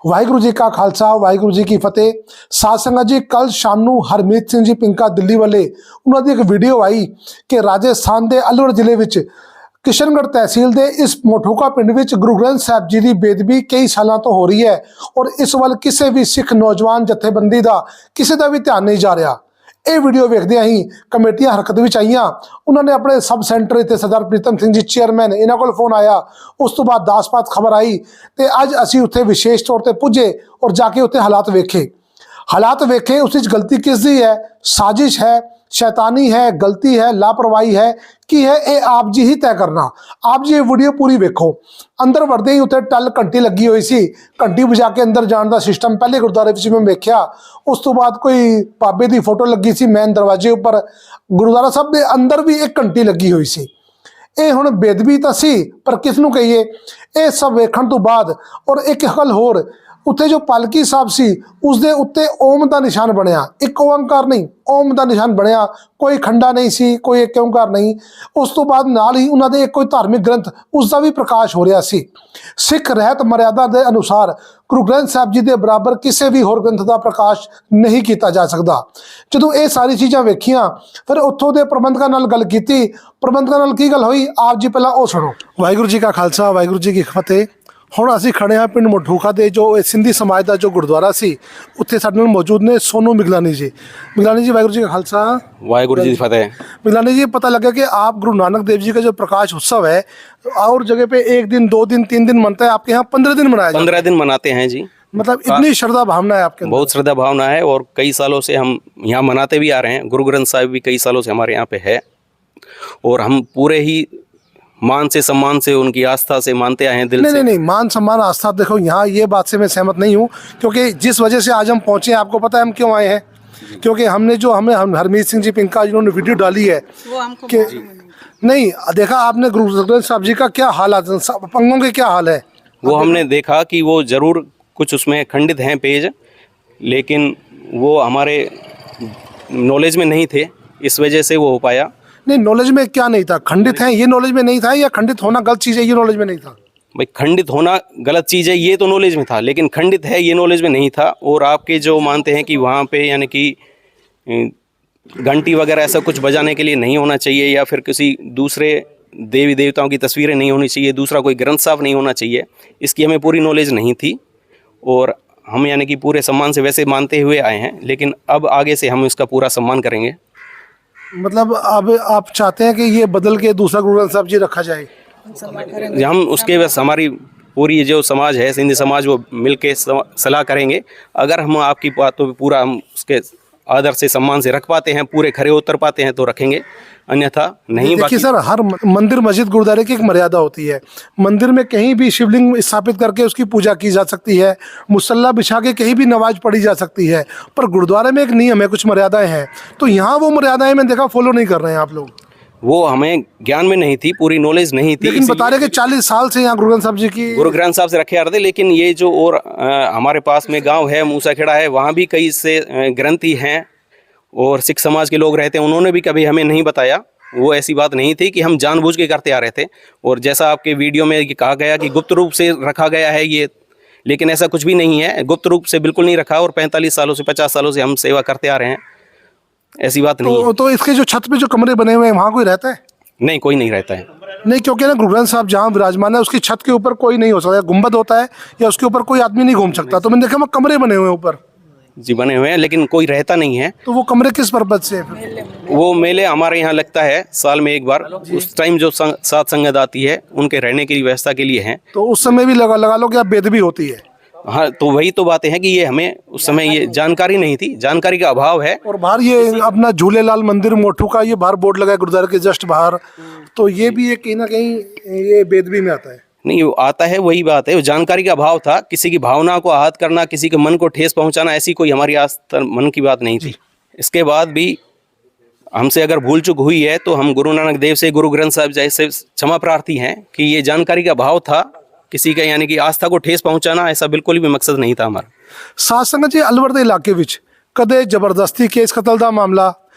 वाहिगुरू जी का खालसा वाहिगुरू जी की फतेह। साध संगत जी, कल शाम ਨੂੰ हरमीत सिंह जी पिंका दिल्ली वाले उन्होंने एक वीडियो आई कि राजस्थान के अलवर जिले में किशनगढ़ तहसील के इस मोठूका पिंड में गुरु ग्रंथ साहब जी की बेदबी कई सालों तो हो रही है और इस वाल किसी भी सिख नौजवान जथेबंदी का किसी का भी ध्यान नहीं जा रहा। ये वीडियो वेखदे ही कमेटियां हरकत में आईयां। उन्होंने अपने सब सेंटर इत्थे सरदार प्रीतम सिंह जी चेयरमैन इन्हां कोल फोन आया, उस तो बाद दास-पात खबर आई तो अज असीं उत्थे विशेष तौर पर पुजे और जाके उत्थे हालात वेखे उस गलती किसदी है, साजिश है, शैतानी है, गलती है, लापरवाही है कि है ये आप जी ही तय करना। आप जी ये वीडियो पूरी वेखो। अंदर वड़दे ही उत्थे टल घंटी लगी हुई सी, घंटी बजा के अंदर जाने का सिस्टम पहले गुरुद्वारे विच मैं वेख्या। उस तो बाद कोई बाबे की फोटो लगी सी मैन दरवाजे उपर, गुरुद्वारा साहब के अंदर भी एक घंटी लगी हुई सी। ये हुण बेदबी तो सी पर किस नूं कहिए। ये सब वेखण तो बाद और एक गल होर, उत्थे जो पालकी साहब सी उसके उत्ते ओम का निशान बनया, एक ओंकार नहीं ओम का निशान बनया, कोई खंडा नहीं सी, कोई एक ओंकार नहीं। उस तो बाद नाल ही उन्होंने एक कोई धार्मिक ग्रंथ उसका भी प्रकाश हो रहा सी। सिख रहत मर्यादा के अनुसार गुरु ग्रंथ साहब जी के बराबर किसी भी होर ग्रंथ का प्रकाश नहीं किया जा सकता। जो ये सारी चीज़ां वेखियां फिर उत्थों के प्रबंधकों नाल गल कीती। प्रबंधकों नाल की गल हुई आप जी पहला वो सुनो। वाहिगुरू जी का खालसा वाहिगुरू जी की फतेह। हुण असीं खड़े हाँ पिंड मोठूका दे जो सिंधी समाज का जो गुरुद्वारा सी उत्थे साडे नाल मौजूद ने सोनू मिगलानी जी। मिगलानी जी वाहिगुरू जी का खालसा वाहिगुरू जी की फतेह। मिगलानी जी, पता लगा कि आप गुरु नानक देव जी का जो प्रकाश उत्सव है और जगह पे 1 दिन 2 दिन 3 दिन मनता है, आपके यहाँ 15 दिन मनाया 15 दिन मनाते हैं जी। मतलब इतनी श्रद्धा भावना है आपके अंदर? बहुत श्रद्धा भावना है और कई सालों से हम यहाँ मनाते भी आ रहे हैं। गुरु ग्रंथ साहिब भी कई सालों से हमारे यहाँ पे है और हम पूरे ही मान से सम्मान से उनकी आस्था से मानते आए हैं दिल से। नहीं, मान सम्मान आस्था, देखो यहाँ ये बात से मैं सहमत नहीं हूँ क्योंकि जिस वजह से आज हम पहुँचे हैं आपको पता है हम क्यों आए हैं? क्योंकि हमें हरमीत सिंह जी पिंका जिन्होंने वीडियो डाली है कि नहीं देखा आपने गुरु ग्रंथ साहब जी का क्या हाल है, पंगों के क्या हाल है, वो हमने देखा कि वो ज़रूर कुछ उसमें खंडित हैं पेज, लेकिन वो हमारे नॉलेज में नहीं थे, इस वजह से वो हो पाया। नहीं, नॉलेज में क्या नहीं था? खंडित है ये नॉलेज में नहीं था या खंडित होना गलत चीज़ है ये नॉलेज में नहीं था? भाई खंडित होना गलत चीज़ है ये तो नॉलेज में था, लेकिन खंडित है ये नॉलेज में नहीं था। और आपके जो मानते हैं कि वहाँ पे यानी कि घंटी वगैरह ऐसा कुछ बजाने के लिए नहीं होना चाहिए या फिर किसी दूसरे देवी देवताओं की तस्वीरें नहीं होनी चाहिए, दूसरा कोई ग्रंथ साहब नहीं होना चाहिए, इसकी हमें पूरी नॉलेज नहीं थी और हम यानी कि पूरे सम्मान से वैसे मानते हुए आए हैं। लेकिन अब आगे से हम इसका पूरा सम्मान करेंगे। मतलब अब आप चाहते हैं कि ये बदल के दूसरा गुरु ग्रंथ साहब जी रखा जाए? हम उसके बस हमारी पूरी जो समाज है सिंधी समाज वो मिल के सलाह करेंगे। अगर हम आपकी बातों पर पूरा हम उसके आदर से सम्मान से रख पाते हैं, पूरे खरे उतर पाते हैं तो रखेंगे, अन्यथा नहीं। देखिए सर, हर मंदिर मस्जिद गुरुद्वारे की एक मर्यादा होती है। मंदिर में कहीं भी शिवलिंग स्थापित करके उसकी पूजा की जा सकती है, मुसल्ला बिछा के कहीं भी नमाज पढ़ी जा सकती है, पर गुरुद्वारे में एक नियम है, कुछ मर्यादाएं हैं। तो यहाँ वो मर्यादाएं मैंने देखा फॉलो नहीं कर रहे हैं आप लोग। वो हमें ज्ञान में नहीं थी, पूरी नॉलेज नहीं थी, लेकिन बता रहे कि 40 साल से यहाँ गुरु ग्रंथ साहब जी की गुरु ग्रंथ साहब से रखे आ रहे थे। लेकिन ये जो और हमारे पास में गाँव है मूसाखेड़ा है, वहाँ भी कई से ग्रंथी हैं और सिख समाज के लोग रहते हैं, उन्होंने भी कभी हमें नहीं बताया। वो ऐसी बात नहीं थी कि हम जानबूझ के करते आ रहे थे। और जैसा आपके वीडियो में कहा गया कि गुप्त रूप से रखा गया है ये, लेकिन ऐसा कुछ भी नहीं है, गुप्त रूप से बिल्कुल नहीं रखा। और 45 सालों से 50 सालों से हम सेवा करते आ रहे हैं, ऐसी बात नहीं है। तो इसके जो छत पे जो कमरे बने हुए हैं वहाँ कोई रहता है? नहीं, कोई नहीं रहता है। नहीं, क्योंकि ना गुरु ग्रंथ साहब जहाँ विराजमान है उसकी छत के ऊपर कोई नहीं हो सकता, गुंबद होता है या उसके ऊपर कोई आदमी नहीं घूम सकता। तो मैंने देखा वहाँ कमरे बने हुए हैं ऊपर जी, बने हुए हैं, लेकिन कोई रहता नहीं है। तो वो कमरे किस पर्पज से? वो मेले हमारे यहाँ लगता है साल में एक बार, उस टाइम जो साथ संगत आती है उनके रहने की व्यवस्था के लिए है। तो उस समय भी लगा लो कि आप बेदबी होती है? हाँ, तो वही तो बातें हैं कि ये हमें उस समय ये जानकारी नहीं थी, जानकारी का अभाव है। और बाहर ये अपना झूलेलाल मंदिर मोठू का ये बाहर बोर्ड लगा है गुरुद्वारे के जस्ट बाहर, तो ये भी ये कहीं ना कहीं ये बेदबी में आता है? नहीं, वो आता है, वही बात है, वो जानकारी का अभाव था। किसी की भावना को आहत करना, किसी के मन को ठेस पहुंचाना, ऐसी कोई हमारी आज मन की बात नहीं थी। इसके बाद भी हमसे अगर भूल चूक हुई है तो हम गुरु नानक देव से, गुरु ग्रंथ साहब जैसे क्षमा प्रार्थी हैं कि ये जानकारी का अभाव था। किसी का यानी कि आस्था को ठेस पहुंचाना ऐसा बिल्कुल भी मकसद नहीं था हमारा। साध संगत जी, अलवर के इलाके विच कदे जबरदस्ती केस कतल का मामला,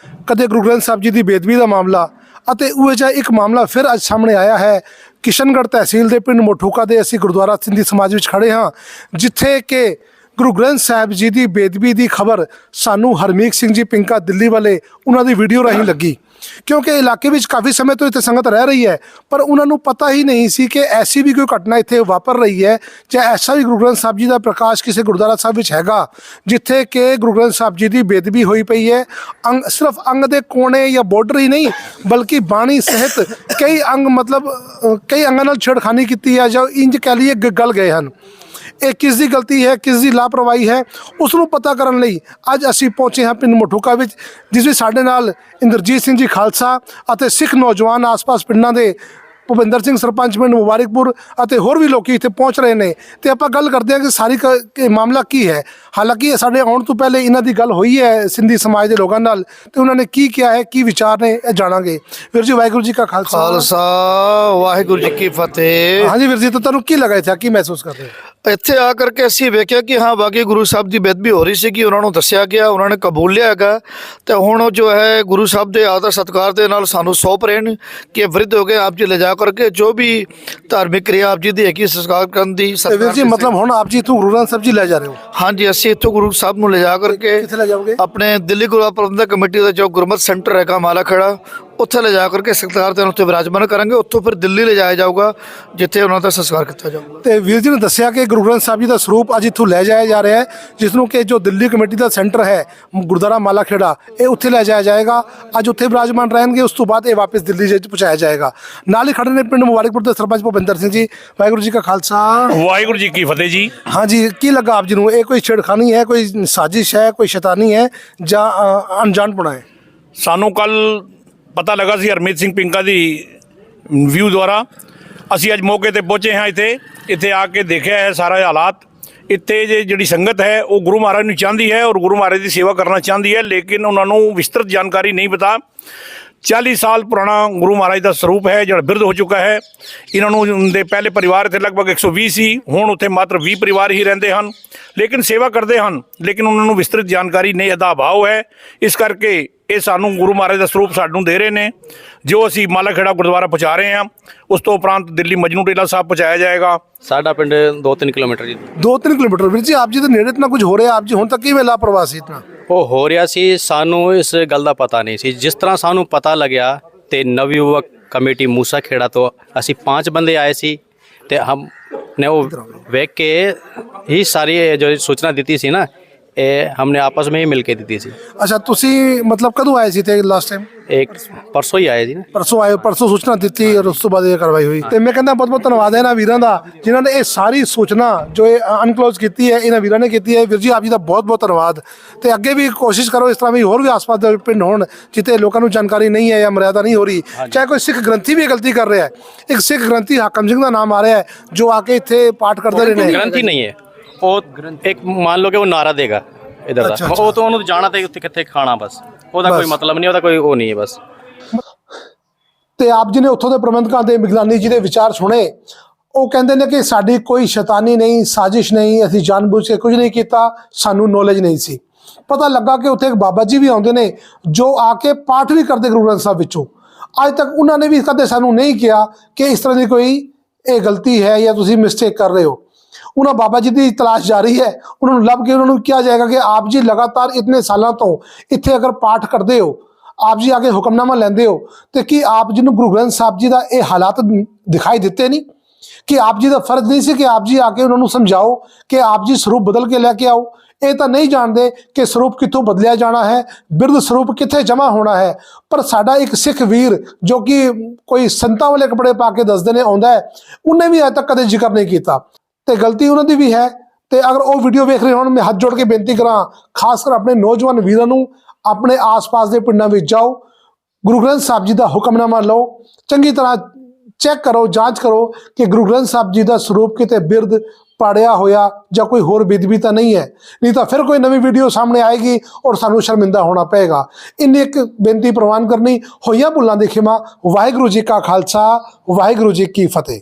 कदे गुरु ग्रंथ साहब जी की बेदबी का मामला, ਅਤੇ ਉਹ ਜਿਹਾ ਇੱਕ ਮਾਮਲਾ ਫਿਰ ਅੱਜ ਸਾਹਮਣੇ ਆਇਆ ਹੈ ਕਿਸ਼ਨਗੜ੍ਹ ਤਹਿਸੀਲ ਦੇ ਪਿੰਡ ਮੋਠੂਕਾ ਦੇ ਅਸੀਂ ਗੁਰਦੁਆਰਾ ਸਿੰਧੀ ਸਮਾਜ ਵਿੱਚ ਖੜੇ ਹਾਂ, ਜਿੱਥੇ ਕਿ ਗੁਰੂ ਗ੍ਰੰਥ ਸਾਹਿਬ ਜੀ ਦੀ ਬੇਦਬੀ ਦੀ ਖਬਰ ਸਾਨੂੰ ਹਰਮੀਤ ਸਿੰਘ ਜੀ ਪਿੰਕਾ ਦਿੱਲੀ ਵਾਲੇ ਉਹਨਾਂ ਦੀ ਵੀਡੀਓ ਰਾਹੀਂ ਲੱਗੀ। ਕਿਉਂਕਿ ਇਲਾਕੇ ਵਿੱਚ ਕਾਫੀ ਸਮੇਂ ਤੋਂ ਇੱਥੇ ਸੰਗਤ ਰਹਿ ਰਹੀ ਹੈ, ਪਰ ਉਹਨਾਂ ਨੂੰ ਪਤਾ ਹੀ ਨਹੀਂ ਸੀ ਕਿ ਐਸੀ ਵੀ ਕੋਈ ਘਟਨਾ ਇੱਥੇ ਵਾਪਰ ਰਹੀ ਹੈ ਜਾਂ ਐਸਾ ਵੀ ਗੁਰੂ ਗ੍ਰੰਥ ਸਾਹਿਬ ਜੀ ਦਾ ਪ੍ਰਕਾਸ਼ ਕਿਸੇ ਗੁਰਦੁਆਰਾ ਸਾਹਿਬ ਵਿੱਚ ਹੈਗਾ ਜਿੱਥੇ ਕਿ ਗੁਰੂ ਗ੍ਰੰਥ ਸਾਹਿਬ ਜੀ ਦੀ ਬੇਦਬੀ ਹੋਈ ਪਈ ਹੈ। ਸਿਰਫ ਅੰਗ ਦੇ ਕੋਨੇ ਜਾਂ ਬਾਰਡਰ ਹੀ ਨਹੀਂ, ਬਲਕਿ ਬਾਣੀ ਸਹਿਤ ਕਈ ਅੰਗ ਮਤਲਬ ਕਈ ਅੰਗਾਂ ਨਾਲ ਛੇੜਖਾਨੀ ਕੀਤੀ ਹੈ ਜਾਂ ਇੰਜ ਕਹਿ ਲਈਏ ਗਲ ਗਏ ਹਨ। ਇਹ ਕਿਸ ਦੀ ਗਲਤੀ ਹੈ, ਕਿਸ ਦੀ ਲਾਪਰਵਾਹੀ ਹੈ, ਉਸ ਨੂੰ ਪਤਾ ਕਰਨ ਲਈ ਅੱਜ ਅਸੀਂ ਪਹੁੰਚੇ ਹਾਂ ਪਿੰਡ ਮੋਠੂਕਾ ਵਿੱਚ, ਜਿਸ ਵਿੱਚ ਸਾਡੇ ਨਾਲ ਇੰਦਰਜੀਤ ਸਿੰਘ ਜੀ ਖਾਲਸਾ ਅਤੇ ਸਿੱਖ ਨੌਜਵਾਨ ਆਸ-ਪਾਸ ਪਿੰਡਾਂ ਦੇ ਭੁਪਿੰਦਰ ਸਿੰਘ ਸਰਪੰਚ ਪਿੰਡ ਮੁਬਾਰਕਪੁਰ ਅਤੇ ਹੋਰ ਵੀ ਲੋਕੀ ਇੱਥੇ ਪਹੁੰਚ ਰਹੇ ਨੇ ਤੇ ਆਪਾਂ ਗੱਲ ਕਰਦੇ ਹਾਂ ਕਿ ਸਾਰੀ ਮਾਮਲਾ ਕੀ ਹੈ। ਹਾਲਾਂਕਿ ਸਾਡੇ ਆਉਣ ਤੋਂ ਪਹਿਲੇ ਇਹਨਾਂ ਦੀ ਗੱਲ ਹੋਈ ਹੈ ਸਿੰਧੀ ਸਮਾਜ ਦੇ ਲੋਕਾਂ ਨਾਲ ਤੇ ਉਹਨਾਂ ਨੇ ਕੀ ਕਿਹਾ ਹੈ, ਕੀ ਵਿਚਾਰ ਨੇ, ਇਹ ਜਾਣਾਂਗੇ। ਵੀਰ ਜੀ ਵਾਹਿਗੁਰੂ ਜੀ ਕਾ ਖਾਲਸਾ ਵਾਹਿਗੁਰੂ ਜੀ ਕੀ ਫਤਿਹ। ਹਾਂਜੀ ਵੀਰ ਜੀ, ਤਾਂ ਤੁਹਾਨੂੰ ਕੀ ਲੱਗਾ ਇੱਥੇ, ਕੀ ਮਹਿਸੂਸ ਕਰ ਰਹੇ ਹੋ? ਇੱਥੇ ਆ ਕਰਕੇ ਅਸੀਂ ਵੇਖਿਆ ਕਿ ਹਾਂ ਵਾਕਈ ਗੁਰੂ ਸਾਹਿਬ ਦੀ ਬੇਦਬੀ ਹੋ ਰਹੀ ਸੀ ਕਿ ਉਹਨਾਂ ਨੂੰ ਦੱਸਿਆ ਗਿਆ, ਉਹਨਾਂ ਨੇ ਕਬੂਲਿਆ ਹੈਗਾ ਤੇ ਹੁਣ ਜੋ ਹੈ ਗੁਰੂ ਸਾਹਿਬ ਦੇ ਆਦਰ ਸਤਿਕਾਰ ਦੇ ਨਾਲ ਸਾਨੂੰ ਸੌਂਪ ਰਹੇ ਨੇ ਕਿ ਵਿਰਧ ਹੋ ਗਏ ਆਪ ਜੀ ਲੈ ਜਾ ਕਰਕੇ ਜੋ ਵੀ ਧਾਰਮਿਕ ਕਿਰਿਆ ਆਪ ਜੀ ਦੀ ਹੈਗੀ ਸੰਸਕਾਰ ਕਰਨ ਦੀ। ਵੀਰ ਜੀ ਮਤਲਬ ਹੁਣ ਆਪ ਜੀ ਇੱਥੋਂ ਗੁਰੂ ਗ੍ਰੰਥ ਸਾਹਿਬ ਜੀ ਲੈ ਜਾ ਰਹੇ ਹੋ? ਹਾਂਜੀ, ਅਸੀਂ ਇੱਥੋਂ ਗੁਰੂ ਸਾਹਿਬ ਨੂੰ ਲੈ ਜਾ ਕਰਕੇ ਕਿੱਥੇ ਲੈ ਜਾਓਗੇ? ਆਪਣੇ ਦਿੱਲੀ ਗੁਰਦੁਆਰਾ ਪ੍ਰਬੰਧਕ ਕਮੇਟੀ ਦਾ ਜੋ ਗੁਰਮਤਿ ਸੈਂਟਰ ਹੈਗਾ ਮਾਲਾ ਖੇੜਾ, ਉੱਥੇ ਲੈ ਜਾ ਕਰਕੇ ਸਤਿਕਾਰ ਦੇ ਨਾਲ ਉੱਥੇ ਵਿਰਾਜਮਾਨ ਕਰਾਂਗੇ। ਉੱਥੋਂ ਫਿਰ ਦਿੱਲੀ ਲੈ ਜਾਇਆ ਜਾਊਗਾ ਜਿੱਥੇ ਉਹਨਾਂ ਦਾ ਸੰਸਕਾਰ ਕੀਤਾ ਜਾਊਗਾ। ਤੇ ਵੀਰ ਜੀ ਨੇ ਦੱਸਿਆ ਕਿ ਗੁਰੂ ਗ੍ਰੰਥ ਸਾਹਿਬ ਜੀ ਦਾ ਸਰੂਪ ਅੱਜ ਇੱਥੋਂ ਲੈ ਜਾਇਆ ਜਾ ਰਿਹਾ ਹੈ, ਜਿਸ ਨੂੰ ਕਿ ਜੋ ਦਿੱਲੀ ਕਮੇਟੀ ਦਾ ਸੈਂਟਰ ਹੈ ਗੁਰਦੁਆਰਾ ਮਾਲਾ ਖੇੜਾ, ਇਹ ਉੱਥੇ ਲੈ ਜਾਇਆ ਜਾਏਗਾ। ਅੱਜ ਉੱਥੇ ਵਿਰਾਜਮਾਨ ਰਹਿਣਗੇ, ਉਸ ਤੋਂ ਬਾਅਦ ਇਹ ਵਾਪਸ ਦਿੱਲੀ ਜੇ ਪਹੁੰਚਾਇਆ ਜਾਏਗਾ। ਨਾਲ ਹੀ ਖੜੇ ਨੇ ਪਿੰਡ ਮੁਬਾਰਕਪੁਰ ਦੇ ਸਰਪੰਚ ਭੁਪਿੰਦਰ ਸਿੰਘ ਜੀ। ਵਾਹਿਗੁਰੂ ਜੀ ਕਾ ਖਾਲਸਾ ਵਾਹਿਗੁਰੂ ਜੀ ਕੀ ਫਤਿਹ ਜੀ। ਹਾਂਜੀ, ਕੀ ਲੱਗਾ ਆਪ ਜੀ ਨੂੰ? ਇਹ ਕੋਈ ਛੇੜਖਾਨੀ ਹੈ, ਕੋਈ ਸਾਜ਼ਿਸ਼ ਹੈ, ਕੋਈ ਸ਼ੈਤਾਨੀ ਹੈ ਜਾਂ ਅਣਜਾਣਪੁਣਾ ਹੈ? ਸਾਨੂੰ ਕੱਲ ਪਤਾ ਲੱਗਾ ਸੀ ਹਰਮੀਤ ਸਿੰਘ ਪਿੰਕਾ ਦੀ ਵਿਊ ਦੁਆਰਾ ਅਸੀਂ ਅੱਜ ਮੌਕੇ ਤੇ ਪਹੁੰਚੇ ਹਾਂ। ਇੱਥੇ ਆ ਕੇ ਦੇਖਿਆ ਹੈ ਸਾਰਾ ਹਾਲਾਤ। ਇੱਥੇ ਜਿਹੜੀ ਸੰਗਤ ਹੈ ਉਹ ਗੁਰੂ ਮਹਾਰਾਜ ਨੂੰ ਚਾਹੁੰਦੀ ਹੈ ਔਰ ਗੁਰੂ ਮਹਾਰਾਜ ਦੀ ਸੇਵਾ ਕਰਨਾ ਚਾਹੁੰਦੀ ਹੈ, ਲੇਕਿਨ ਉਹਨਾਂ ਨੂੰ ਵਿਸਤ੍ਰਿਤ ਜਾਣਕਾਰੀ ਨਹੀਂ ਪਤਾ। 40 ਸਾਲ ਪੁਰਾਣਾ ਗੁਰੂ ਮਹਾਰਾਜ ਦਾ ਸਰੂਪ ਹੈ ਜਿਹੜਾ ਬਿਰਧ ਹੋ ਚੁੱਕਾ ਹੈ। ਇਹਨਾਂ ਨੂੰ ਦੇ ਪਹਿਲੇ ਪਰਿਵਾਰ ਇੱਥੇ ਲਗਭਗ 120 ਸੀ, ਹੁਣ ਉੱਥੇ ਮਾਤਰ 20 ਪਰਿਵਾਰ ਹੀ ਰਹਿੰਦੇ ਹਨ, ਲੇਕਿਨ ਸੇਵਾ ਕਰਦੇ ਹਨ, ਲੇਕਿਨ ਉਹਨਾਂ ਨੂੰ ਵਿਸਤ੍ਰਿਤ ਜਾਣਕਾਰੀ ਨਹੀਂ ਦਾ ਅਭਾਵ ਹੈ। ਇਸ ਕਰਕੇ ਇਹ ਸਾਨੂੰ ਗੁਰੂ ਮਹਾਰਾਜ ਦਾ ਸਰੂਪ ਸਾਨੂੰ ਦੇ ਰਹੇ ਨੇ, ਜੋ ਅਸੀਂ ਮਾਲਾ ਖੇੜਾ ਗੁਰਦੁਆਰਾ ਪਹੁੰਚਾ ਰਹੇ ਹਾਂ। ਉਸ ਤੋਂ ਉਪਰੰਤ ਦਿੱਲੀ ਮਜਨੂ ਟੇਲਾ ਸਾਹਿਬ ਪਹੁੰਚਾਇਆ ਜਾਏਗਾ। साडा पिंड 2-3 किलोमीटर जी। 2-3 ਕਿਲੋਮੀਟਰ। ਵੀਰ ਜੀ ਆਪ ਜੀ ਦੇ ਨੇੜੇ ਇਤਨਾ ਕੁਝ ਹੋ ਰਿਹਾ, ਆਪ ਜੀ ਹੁਣ ਤੱਕ ਕਿਵੇਂ ਲਾਪਰਵਾਹ ਸੀ ਇਤਨਾ? ਉਹ ਹੋ ਰਿਹਾ ਸੀ, ਸਾਨੂੰ ਇਸ ਗੱਲ ਦਾ ਪਤਾ ਨਹੀਂ ਸੀ। ਜਿਸ ਤਰ੍ਹਾਂ ਸਾਨੂੰ ਪਤਾ ਲੱਗਿਆ ਤੇ ਨਵਯੁਵਕ ਕਮੇਟੀ ਮੂਸਾ ਖੇੜਾ ਤੋਂ ਅਸੀਂ 5 ਬੰਦੇ ਆਏ ਸੀ ਤੇ ਹਮ ਨੇ ਉਹ ਵੇਖ ਕੇ ਹੀ ਸਾਰੀ ਜੋ ਸੂਚਨਾ ਦਿੱਤੀ ਸੀ ਨਾ, ਇਹ हमने आपस में ही मिल के दी थी। ਅੱਛਾ, ਤੁਸੀਂ ਮਤਲਬ ਕਦੋਂ ਆਏ ਸੀ ਤੇ ਲਾਸਟ ਟਾਈਮ? एक परसों ही आए जी ना। ਪਰਸੋਂ ਆਏ, ਪਰਸੋਂ ਸੂਚਨਾ ਦਿੱਤੀ ਔਰ ਉਸ ਤੋਂ ਬਾਅਦ ਇਹ ਕਾਰਵਾਈ ਹੋਈ। ਤੇ ਮੈਂ ਕਹਿੰਦਾ ਬਹੁਤ ਬਹੁਤ ਧੰਨਵਾਦ ਹੈ ਇਹਨਾਂ ਵੀਰਾਂ ਦਾ ਜਿਨ੍ਹਾਂ ਨੇ ਇਹ ਸਾਰੀ ਸੂਚਨਾ ਜੋ ਇਹ ਅਨਕਲੋਜ਼ ਕੀਤੀ ਹੈ, ਇਹਨਾਂ ਵੀਰਾਂ ਨੇ ਕੀਤੀ ਹੈ। ਵੀਰ ਜੀ ਆਪ ਜੀ ਦਾ ਬਹੁਤ ਬਹੁਤ ਧੰਨਵਾਦ। ਤੇ ਅੱਗੇ ਵੀ ਕੋਸ਼ਿਸ਼ ਕਰੋ ਇਸ ਤਰ੍ਹਾਂ ਵੀ ਹੋਰ ਵੀ ਆਸ-ਪਾਸ ਦੇ ਪਿੰਡ ਹੋਣ ਜਿੱਥੇ ਲੋਕਾਂ ਨੂੰ ਜਾਣਕਾਰੀ ਨਹੀਂ ਹੈ ਜਾਂ ਮਰਿਆਦਾ ਨਹੀਂ ਹੋ ਰਹੀ। ਚਾਹੇ ਕੋਈ ਸਿੱਖ ਗ੍ਰੰਥੀ ਵੀ ਗਲਤੀ ਕਰ ਰਿਹਾ ਹੈ, ਇੱਕ ਸਿੱਖ ਗ੍ਰੰਥੀ ਹਾਕਮ ਸਿੰਘ ਦਾ ਨਾਮ ਆ ਰਿਹਾ ਹੈ ਜੋ ਆ ਕੇ ਇੱਥੇ ਪਾਠ ਕਰਦੇ ਰਹੇ ਨੇ। ग्रंथी नहीं है वो, एक मान लो कि वो नारा देगा इधर अच्छा, दा, वो तो उन्होंने जाना ते उत्थे कित्थे खाना, बस ਉਹਦਾ ਕੋਈ ਮਤਲਬ ਨਹੀਂ, ਉਹਦਾ ਕੋਈ ਉਹ ਨਹੀਂ ਹੈ ਬਸ। ਤੇ ਆਪ ਜੀ ਨੇ ਉੱਥੋਂ ਦੇ ਪ੍ਰਬੰਧਕਾਂ ਦੇ ਮਿਗਲਾਨੀ ਜੀ ਦੇ ਵਿਚਾਰ ਸੁਣੇ। ਉਹ ਕਹਿੰਦੇ ਨੇ ਕਿ ਸਾਡੀ ਕੋਈ ਸ਼ੈਤਾਨੀ ਨਹੀਂ, ਸਾਜ਼ਿਸ਼ ਨਹੀਂ, ਅਸੀਂ ਜਾਣਬੁੱਝ ਕੇ ਕੁਝ ਨਹੀਂ ਕੀਤਾ, ਸਾਨੂੰ ਨੌਲੇਜ ਨਹੀਂ ਸੀ। ਪਤਾ ਲੱਗਾ ਕਿ ਉੱਥੇ ਇੱਕ ਬਾਬਾ ਜੀ ਵੀ ਆਉਂਦੇ ਨੇ ਜੋ ਆ ਕੇ ਪਾਠ ਵੀ ਕਰਦੇ ਗੁਰੂ ਗ੍ਰੰਥ ਸਾਹਿਬ ਵਿੱਚੋਂ। ਅੱਜ ਤੱਕ ਉਹਨਾਂ ਨੇ ਵੀ ਕਦੇ ਸਾਨੂੰ ਨਹੀਂ ਕਿਹਾ ਕਿ ਇਸ ਤਰ੍ਹਾਂ ਦੀ ਕੋਈ ਇਹ ਗਲਤੀ ਹੈ ਜਾਂ ਤੁਸੀਂ ਮਿਸਟੇਕ ਕਰ ਰਹੇ ਹੋ। ਉਹਨਾਂ ਬਾਬਾ ਜੀ ਦੀ ਤਲਾਸ਼ ਜਾਰੀ ਹੈ, ਉਹਨਾਂ ਨੂੰ ਲੱਭ ਕੇ ਉਹਨਾਂ ਨੂੰ ਕਿਹਾ ਜਾਏਗਾ ਕਿ ਆਪ ਜੀ ਲਗਾਤਾਰ ਇਤਨੇ ਸਾਲਾਂ ਤੋਂ ਇੱਥੇ ਅਗਰ ਪਾਠ ਕਰਦੇ ਹੋ, ਆਪ ਜੀ ਆ ਕੇ ਹੁਕਮਨਾਮਾ ਲੈਂਦੇ ਹੋ, ਤੇ ਕੀ ਆਪ ਜੀ ਨੂੰ ਗੁਰੂ ਗ੍ਰੰਥ ਸਾਹਿਬ ਜੀ ਦਾ ਇਹ ਹਾਲਾਤ ਦਿਖਾਈ ਦਿੱਤੇ ਨਹੀਂ? ਕਿ ਆਪ ਜੀ ਦਾ ਫਰਜ਼ ਨਹੀਂ ਸੀ ਕਿ ਆਪ ਜੀ ਆ ਕੇ ਉਹਨਾਂ ਨੂੰ ਸਮਝਾਓ ਕਿ ਆਪ ਜੀ ਸਰੂਪ ਬਦਲ ਕੇ ਲੈ ਕੇ ਆਓ? ਇਹ ਤਾਂ ਨਹੀਂ ਜਾਣਦੇ ਕਿ ਸਰੂਪ ਕਿੱਥੋਂ ਬਦਲਿਆ ਜਾਣਾ ਹੈ, ਬਿਰਧ ਸਰੂਪ ਕਿੱਥੇ ਜਮ੍ਹਾਂ ਹੋਣਾ ਹੈ। ਪਰ ਸਾਡਾ ਇੱਕ ਸਿੱਖ ਵੀਰ ਜੋ ਕਿ ਕੋਈ ਸੰਤਾਂ ਵਾਲੇ ਕੱਪੜੇ ਪਾ ਕੇ ਦੱਸਦੇ ਨੇ ਆਉਂਦਾ ਹੈ, ਉਹਨੇ ਵੀ ਅਜੇ ਤੱਕ ਕਦੇ ਜ਼ਿਕਰ ਨਹੀਂ ਕੀਤਾ। ਤੇ ਗਲਤੀ ਉਹਨਾਂ ਦੀ ਵੀ ਹੈ। ਤੇ ਅਗਰ ਉਹ ਵੀਡੀਓ ਵੇਖ ਰਹੇ ਹੋਣ, ਮੈਂ ਹੱਥ ਜੋੜ ਕੇ ਬੇਨਤੀ ਕਰਾਂ, ਖਾਸ ਕਰ ਆਪਣੇ ਨੌਜਵਾਨ ਵੀਰਾਂ ਨੂੰ, ਆਪਣੇ ਆਸ-ਪਾਸ ਦੇ ਪਿੰਡਾਂ ਵਿੱਚ ਜਾਓ, ਗੁਰੂ ਗ੍ਰੰਥ ਸਾਹਿਬ ਜੀ ਦਾ ਹੁਕਮਨਾਮਾ ਲਓ, ਚੰਗੀ ਤਰ੍ਹਾਂ ਚੈੱਕ ਕਰੋ, ਜਾਂਚ ਕਰੋ ਕਿ ਗੁਰੂ ਗ੍ਰੰਥ ਸਾਹਿਬ ਜੀ ਦਾ ਸਰੂਪ ਕਿਤੇ ਬਿਰਧ ਪਾੜਿਆ ਹੋਇਆ ਜਾਂ ਕੋਈ ਹੋਰ ਬੇਦਬੀ ਤਾਂ ਨਹੀਂ ਹੈ। ਨਹੀਂ ਤਾਂ ਫਿਰ ਕੋਈ ਨਵੀਂ ਵੀਡੀਓ ਸਾਹਮਣੇ ਆਏਗੀ ਔਰ ਸਾਨੂੰ ਸ਼ਰਮਿੰਦਾ ਹੋਣਾ ਪਏਗਾ। ਇੰਨੀ ਇੱਕ ਬੇਨਤੀ ਪ੍ਰਵਾਨ ਕਰਨੀ, ਹੋਈਆਂ ਭੁੱਲਾਂ ਦੀ ਖਿਮਾ। ਵਾਹਿਗੁਰੂ ਜੀ ਕਾ ਖਾਲਸਾ, ਵਾਹਿਗੁਰੂ ਜੀ ਕੀ ਫਤਿਹ।